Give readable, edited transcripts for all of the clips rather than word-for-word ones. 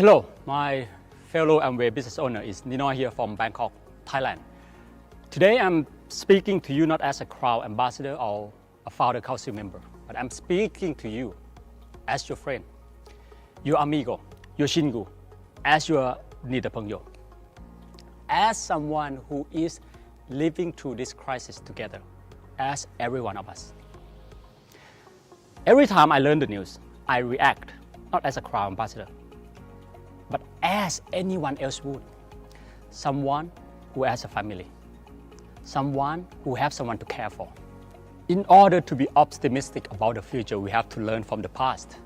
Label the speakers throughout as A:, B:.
A: Hello, my fellow Amway business owner is Ninoy here from Bangkok, Thailand. Today I'm speaking to you not as a crowd ambassador or a founder council member, but I'm speaking to you as your friend, your amigo, your shingu, as your nidapengyo, as someone who is living through this crisis together, as every one of us. Every time I learn the news, I react not as a crowd ambassador, but as anyone else would. Someone who has a family, someone who has someone to care for. In order to be optimistic about the future, we have to learn from the past.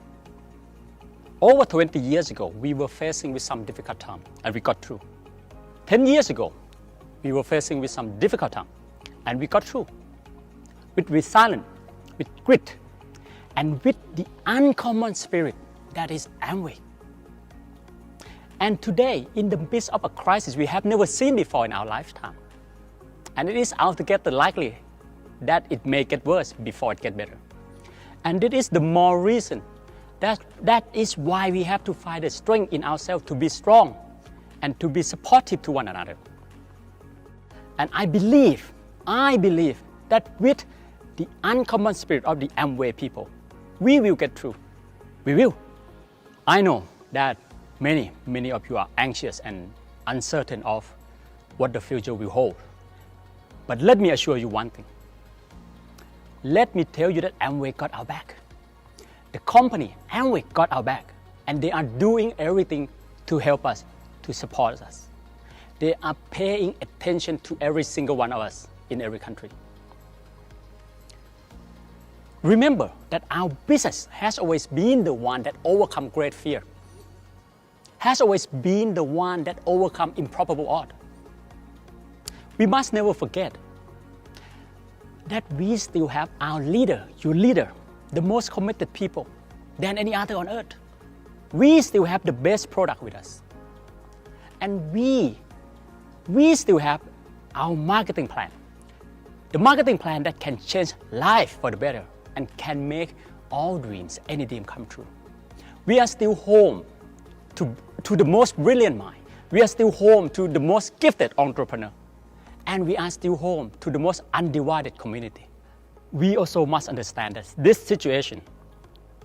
A: Over 20 years ago, we were facing with some difficult time, and we got through. 10 years ago, we were facing with some difficult time, and we got through. With resilience, with grit, and with the uncommon spirit that is Amway. And today, in the midst of a crisis we have never seen before in our lifetime, and it is altogether likely that it may get worse before it gets better. And it is the more reason that is why we have to find the strength in ourselves to be strong and to be supportive to one another. And I believe that with the uncommon spirit of the Amway people, we will get through. We will. I know that many of you are anxious and uncertain of what the future will hold. But let me assure you one thing. Let me tell you that Amway got our back. The company, Amway, got our back. And they are doing everything to help us, to support us. They are paying attention to every single one of us in every country. Remember that our business has always been the one that overcome great fear, has always been the one that overcome improbable odds. We must never forget that we still have our leader, your leader, the most committed people than any other on earth. We still have the best product with us. And we still have our marketing plan. The marketing plan that can change life for the better and can make all dreams, any dream come true. We are still home to the most brilliant mind. We are still home to the most gifted entrepreneur. And we are still home to the most undivided community. We also must understand that this situation,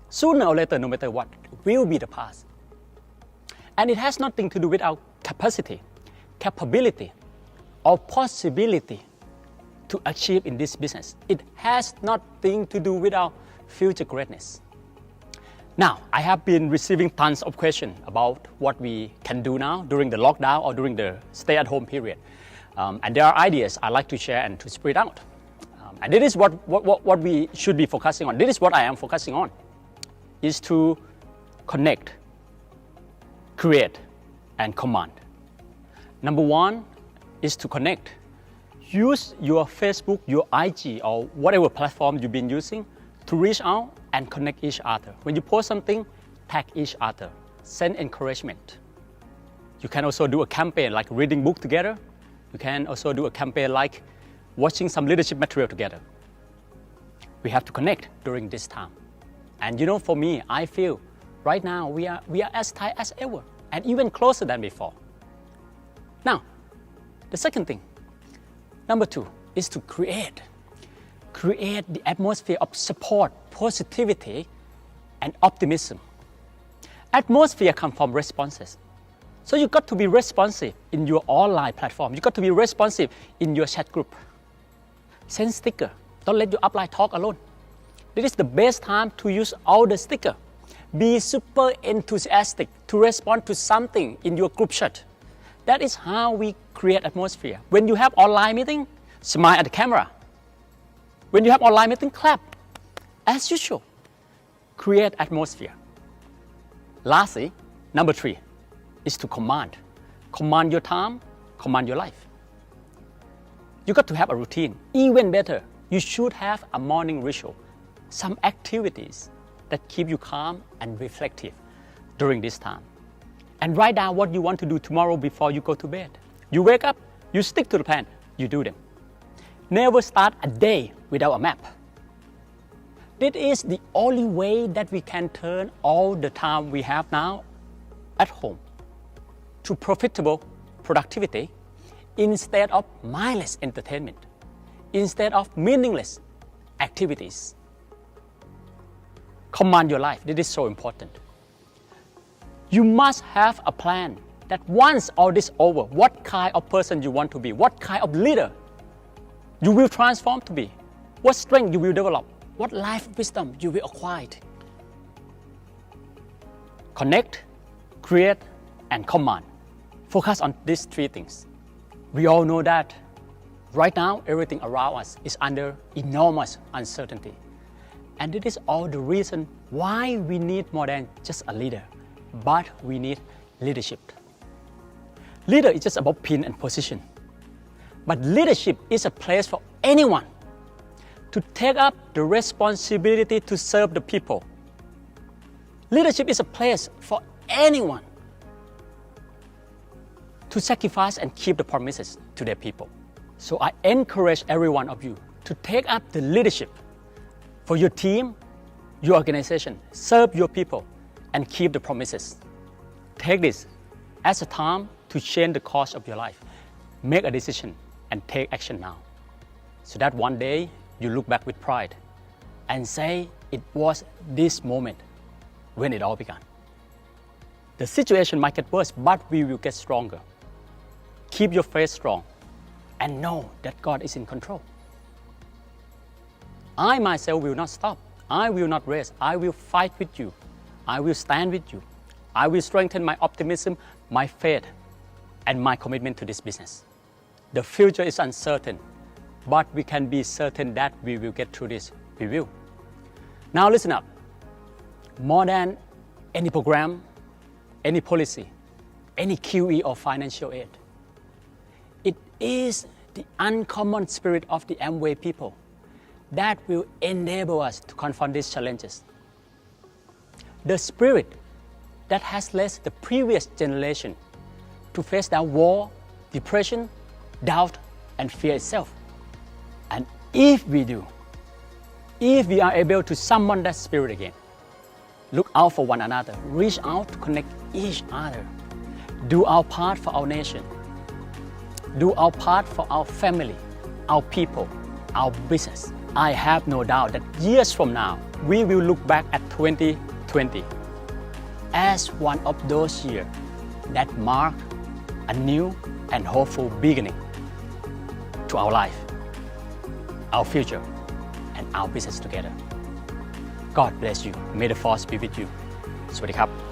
A: sooner or later, no matter what, will be the past. And it has nothing to do with our capacity, capability, or possibility to achieve in this business. It has nothing to do with our future greatness. Now, I have been receiving tons of questions about what we can do now during the lockdown or during the stay-at-home period. And there are ideas I'd like to share and to spread out. And this is what we should be focusing on. This is what I am focusing on, is to connect, create, and command. Number one is to connect. Use your Facebook, your IG, or whatever platform you've been using to reach out and connect each other. When you post something, tag each other, send encouragement. You can also do a campaign like reading book together. You can also do a campaign like watching some leadership material together. We have to connect during this time. And you know, for me, I feel right now we are as tight as ever and even closer than before. Now, the second thing, number two, is to create the atmosphere of support, positivity, and optimism. Atmosphere comes from responses. So you got to be responsive in your online platform. You got to be responsive in your chat group. Send sticker. Don't let your upline talk alone. This is the best time to use all the sticker. Be super enthusiastic to respond to something in your group chat. That is how we create atmosphere. When you have online meeting, smile at the camera. When you have online meeting, clap. As usual, create atmosphere. Lastly, number three is to command. Command your time, command your life. You got to have a routine. Even better, you should have a morning ritual. Some activities that keep you calm and reflective during this time. And write down what you want to do tomorrow before you go to bed. You wake up, you stick to the plan, you do them. Never start a day without a map. This is the only way that we can turn all the time we have now at home to profitable productivity instead of mindless entertainment, instead of meaningless activities. Command your life. This is so important. You must have a plan that once all this over, what kind of person you want to be, what kind of leader you will transform to be, what strength you will develop, what life wisdom you will acquire. Connect, create, and command. Focus on these three things. We all know that right now everything around us is under enormous uncertainty. And it is all the reason why we need more than just a leader, but we need leadership. Leader is just about pin and position. But leadership is a place for anyone to take up the responsibility to serve the people. Leadership is a place for anyone to sacrifice and keep the promises to their people. So I encourage every one of you to take up the leadership for your team, your organization, serve your people, and keep the promises. Take this as a time to change the course of your life. Make a decision and take action now, so that one day you look back with pride and say it was this moment when it all began. The situation might get worse, but we will get stronger. Keep your faith strong and know that God is in control. I myself will not stop. I will not rest. I will fight with you. I will stand with you. I will strengthen my optimism, my faith, and my commitment to this business. The future is uncertain, but we can be certain that we will get through this. We will. Now listen up. More than any program, any policy, any QE or financial aid, it is the uncommon spirit of the Amway people that will enable us to confront these challenges. The spirit that has led the previous generation to face down war, depression, doubt, and fear itself. And if we do, if we are able to summon that spirit again, look out for one another, reach out to connect each other, do our part for our nation, do our part for our family, our people, our business. I have no doubt that years from now, we will look back at 2020 as one of those years that marked a new and hopeful beginning to our life, our future, and our business together. God bless you. May the force be with you. สวัสดีครับ